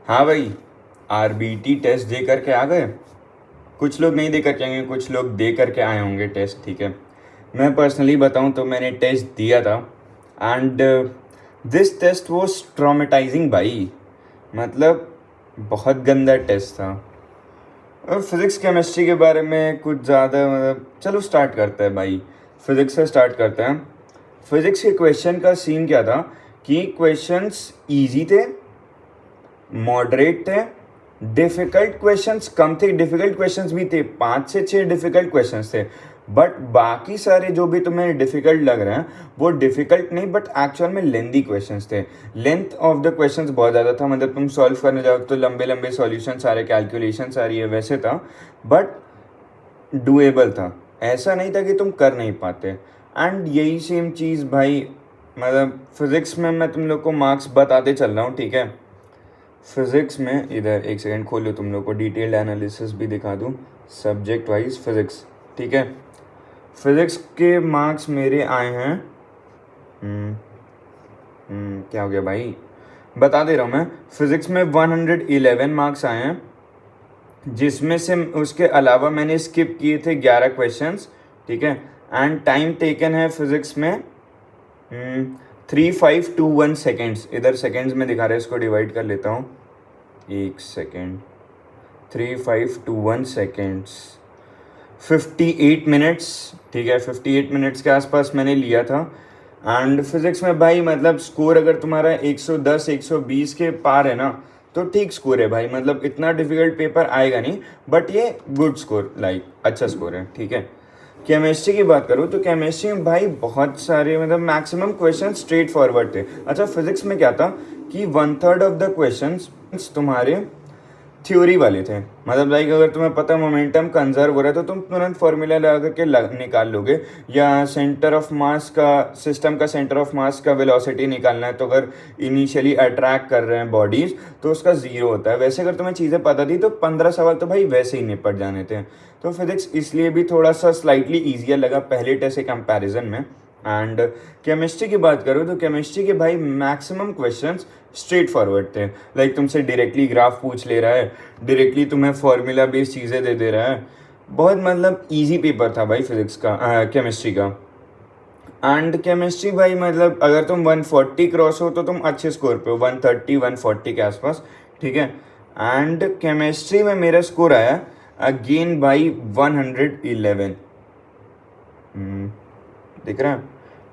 हाँ भाई, RBT test दे करके आ गए। कुछ लोग नहीं दे करके आएंगे, कुछ लोग दे करके आए होंगे टेस्ट, ठीक है। मैं पर्सनली बताऊं तो मैंने टेस्ट दिया था and this test was traumatising भाई। मतलब बहुत गंदा टेस्ट था। और फिज़िक्स केमिस्ट्री के बारे में कुछ ज़्यादा मतलब चलो स्टार्ट करते हैं भाई। फिज़िक्स से स्टार्ट करते हैं। फिज़िक्स के क्वेश्चन का सीन क्या था कि क्वेश्चंस इजी थे, मॉडरेट थे, डिफ़िकल्ट क्वेश्चंस कम थे, डिफ़िकल्ट क्वेश्चंस भी थे, 5 से 6 डिफ़िकल्ट क्वेश्चंस थे। बट बाकी सारे जो भी तुम्हें डिफ़िकल्ट लग रहे हैं वो डिफ़िकल्ट नहीं, बट एक्चुअल में लेंदी क्वेश्चंस थे। लेंथ ऑफ द क्वेश्चंस बहुत ज़्यादा था, मतलब तुम सॉल्व करने जाओ तो लंबे लंबे सॉल्यूशन सारे, कैलकुलेशन सारी है वैसे था, बट डुएबल था। ऐसा नहीं था कि तुम कर नहीं पाते। एंड यही सेम चीज़ भाई, मतलब फिज़िक्स में मैं तुम लोग को मार्क्स बताते चल रहा हूँ, ठीक है। फिज़िक्स में इधर एक सेकंड खोल लो, तुम लोग को डिटेल्ड एनालिसिस भी दिखा दूँ सब्जेक्ट वाइज फिज़िक्स, ठीक है। फिज़िक्स के मार्क्स मेरे आए हैं क्या हो गया भाई, बता दे रहा हूँ मैं। फिज़िक्स में 111 मार्क्स आए हैं, जिसमें से उसके अलावा मैंने स्किप किए थे 11 क्वेश्चंस, ठीक है। एंड टाइम टेकन है फिज़िक्स में 3521 सेकेंड्स। इधर सेकेंड्स में दिखा रहा है, इसको डिवाइड कर लेता हूँ, एक सेकेंड। 3521 सेकेंड्स, 58 मिनट्स, ठीक है। 58 मिनट्स के आसपास मैंने लिया था। एंड फिज़िक्स में भाई मतलब स्कोर अगर तुम्हारा 110 120 के पार है ना तो ठीक स्कोर है भाई, मतलब इतना डिफिकल्ट पेपर आएगा नहीं, बट ये गुड स्कोर, लाइक अच्छा स्कोर है, ठीक है। केमिस्ट्री की बात करूँ तो केमिस्ट्री में भाई बहुत सारे मतलब मैक्सिमम क्वेश्चन स्ट्रेट फॉरवर्ड थे। अच्छा, फिजिक्स में क्या था कि 1/3 ऑफ द क्वेश्चंस तुम्हारे थ्योरी वाले थे, मतलब लाइक अगर तुम्हें पता है मोमेंटम कंजर्व हो रहा है तो तुम तुरंत फॉर्मूला लगा करके निकाल लोगे, या सेंटर ऑफ मास का, सिस्टम का सेंटर ऑफ मास का वेलोसिटी निकालना है तो अगर इनिशियली अट्रैक्ट कर रहे हैं बॉडीज तो उसका जीरो होता है। वैसे अगर तुम्हें चीज़ें पता थी तो 15 सवाल तो भाई वैसे ही निपट जाने थे। तो फिजिक्स इसलिए भी थोड़ा सा स्लाइटली ईजियर लगा पहले टेस्ट के कंपेरिजन में। एंड केमिस्ट्री की बात करूँ तो केमिस्ट्री के भाई मैक्सिमम क्वेश्चंस स्ट्रेट फॉरवर्ड थे, लाइक तुमसे डायरेक्टली ग्राफ पूछ ले रहा है, डायरेक्टली तुम्हें फॉर्मूला बेस्ड चीज़ें दे दे रहा है। बहुत मतलब इजी पेपर था भाई फिजिक्स का, केमिस्ट्री का। एंड केमिस्ट्री भाई मतलब अगर तुम 140 क्रॉस हो तो तुम अच्छे स्कोर पे हो, 130 140 के आसपास, ठीक है। एंड केमिस्ट्री में मेरा स्कोर आया अगेन भाई 111, दिख रहा है,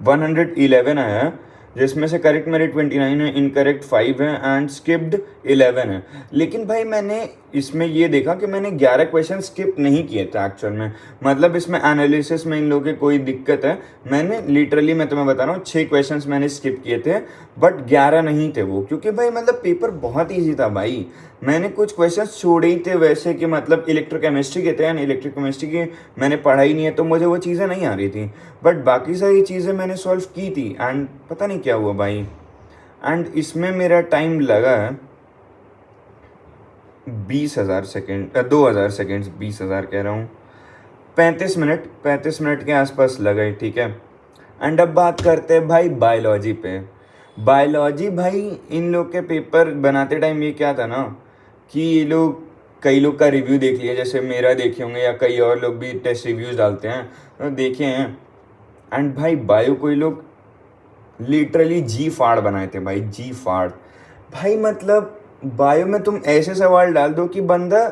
111 आया है, जिसमें से करेक्ट मेरे 29 है, इनकरेक्ट 5 है एंड स्किप्ड 11 है। लेकिन भाई मैंने इसमें ये देखा कि मैंने 11 क्वेश्चन स्किप नहीं किए थे एक्चुअल में, मतलब इसमें एनालिसिस में इन लोगों की कोई दिक्कत है। मैंने लिटरली, मैं तुम्हें बता रहा हूँ, 6 क्वेश्चन मैंने स्किप किए थे, बट 11 नहीं थे वो, क्योंकि भाई मतलब पेपर बहुत ईजी था भाई। मैंने कुछ क्वेश्चन छोड़े ही थे वैसे कि मतलब इलेक्ट्रोकेमिस्ट्री के थे एंड इलेक्ट्रोकेमिस्ट्री की मैंने पढ़ाई नहीं है तो मुझे वो चीज़ें नहीं आ रही थी, बट बाकी सारी चीज़ें मैंने सॉल्व की थी एंड पता नहीं क्या हुआ भाई। एंड इसमें मेरा टाइम लगा है 20,000 सेकेंड, 2,000 सेकेंड्स, 20,000 कह रहा हूँ, 35 मिनट, 35 मिनट के आसपास लगा है, ठीक है। एंड अब बात करते हैं भाई बायोलॉजी पे। बायोलॉजी भाई इन लोग के पेपर बनाते टाइम ये क्या था ना कि ये लोग, कई लोग का रिव्यू देख लिया, जैसे मेरा देखे होंगे या कई और लोग भी टेस्ट रिव्यूज़ डालते हैं तो देखे हैं। एंड भाई बायो कोई लोग लिटरली जी फाड़ बनाए थे भाई, जी फाड़। भाई मतलब बायो में तुम ऐसे सवाल डाल दो कि बंदा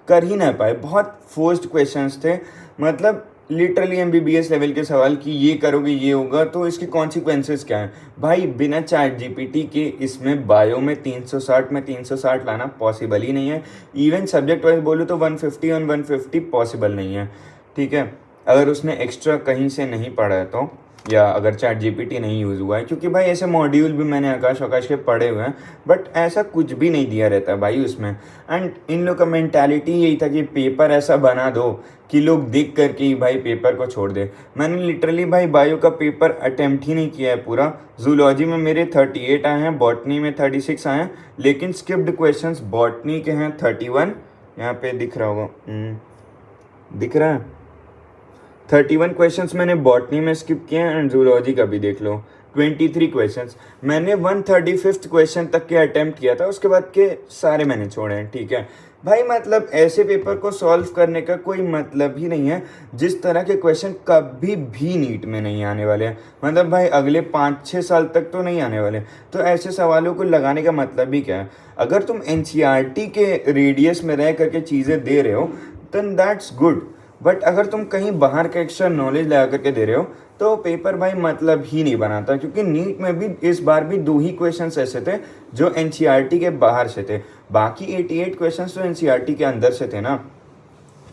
कर ही ना पाए, बहुत फोर्स्ड क्वेश्चंस थे, मतलब लिटरली एमबीबीएस लेवल के सवाल कि ये करोगे ये होगा तो इसके कॉन्सिक्वेंसेस क्या हैं। भाई बिना चैट जीपीटी के इसमें बायो में 360 लाना पॉसिबल ही नहीं है। इवन सब्जेक्ट वाइज बोलो तो 150 और 150 पॉसिबल नहीं है, ठीक है, अगर उसने एक्स्ट्रा कहीं से नहीं पढ़ा है तो, या अगर चैट जीपीटी नहीं यूज़ हुआ है, क्योंकि भाई ऐसे मॉड्यूल भी मैंने आकाश के पढ़े हुए हैं, बट ऐसा कुछ भी नहीं दिया रहता भाई उसमें। एंड इन लोग का मेंटालिटी यही था कि पेपर ऐसा बना दो कि लोग देख करके ही भाई पेपर को छोड़ दे। मैंने लिटरली भाई बायो का पेपर अटेम्प्ट ही नहीं किया है पूरा। जूलॉजी में मेरे 38 आए हैं, बॉटनी में 36 आए हैं, लेकिन स्किप्ड क्वेश्चंस बॉटनी के हैं 31, यहाँ पे दिख रहा होगा, दिख रहा है, 31 क्वेश्चंस मैंने बॉटनी में स्किप किए हैं एंड जूलॉजी का भी देख लो। 23 क्वेश्चंस। मैंने 135th क्वेश्चन तक के अटेम्प्ट किया था, उसके बाद के सारे मैंने छोड़े हैं, ठीक है भाई। मतलब ऐसे पेपर को सॉल्व करने का कोई मतलब ही नहीं है जिस तरह के क्वेश्चन कभी भी नीट में नहीं आने वाले हैं। मतलब भाई अगले 5-6 साल तक तो नहीं आने वाले, तो ऐसे सवालों को लगाने का मतलब ही क्या है। अगर तुम एनसीईआरटी के रेडियस में रह करके चीज़ें दे रहे हो देन दैट्स गुड, बट अगर तुम कहीं बाहर का एक्स्ट्रा नॉलेज लगा करके दे रहे हो तो पेपर भाई मतलब ही नहीं बनाता। क्योंकि नीट में भी इस बार भी 2 ही क्वेश्चंस ऐसे थे जो एनसीईआरटी के बाहर से थे, बाकी 88 क्वेश्चंस तो एनसीईआरटी के अंदर से थे ना।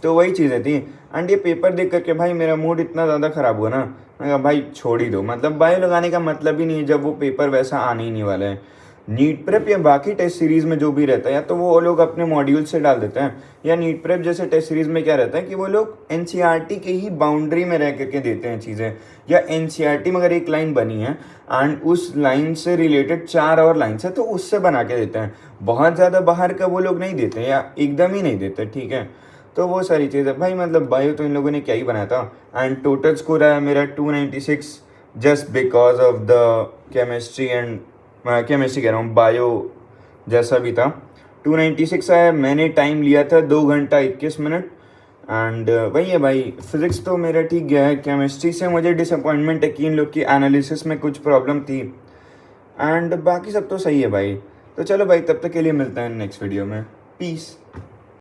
तो वही चीज़ें थी। एंड ये पेपर देख करके भाई मेरा मूड इतना ज़्यादा ख़राब हुआ ना, मैं कहा भाई छोड़ ही दो। मतलब बायो लगाने का मतलब ही नहीं है जब वो पेपर वैसा आने ही नहीं वाला है। नीट प्रेप या बाकी टेस्ट सीरीज़ में जो भी रहता है या तो वो लोग अपने मॉड्यूल से डाल देते हैं, या नीट प्रेप जैसे टेस्ट सीरीज़ में क्या रहता है कि वो लोग एनसीईआरटी के ही बाउंड्री में रह करके देते हैं चीज़ें। या एनसीईआरटी में अगर एक लाइन बनी है एंड उस लाइन से रिलेटेड 4 और लाइन्स है तो उससे बना के देते हैं। बहुत ज़्यादा बाहर का वो लोग नहीं देते या एकदम ही नहीं देते, ठीक है। तो वो सारी चीज़ें भाई, मतलब बायो तो इन लोगों ने क्या ही बनाया था। एंड टोटल स्कोर आया मेरा 296 just because of the chemistry and chemistry कह रहा हूँ, बायो जैसा भी था 296 आया। मैंने टाइम लिया था 2 घंटा 21 मिनट। एंड वही है भाई, फिज़िक्स तो मेरा ठीक गया है। केमिस्ट्री से मुझे डिसअपॉइंटमेंट है कि इन लोग की एनालिसिस में कुछ प्रॉब्लम थी, एंड बाकी सब तो सही है भाई। तो चलो भाई, तब तक के लिए मिलते हैं नेक्स्ट वीडियो में। पीस।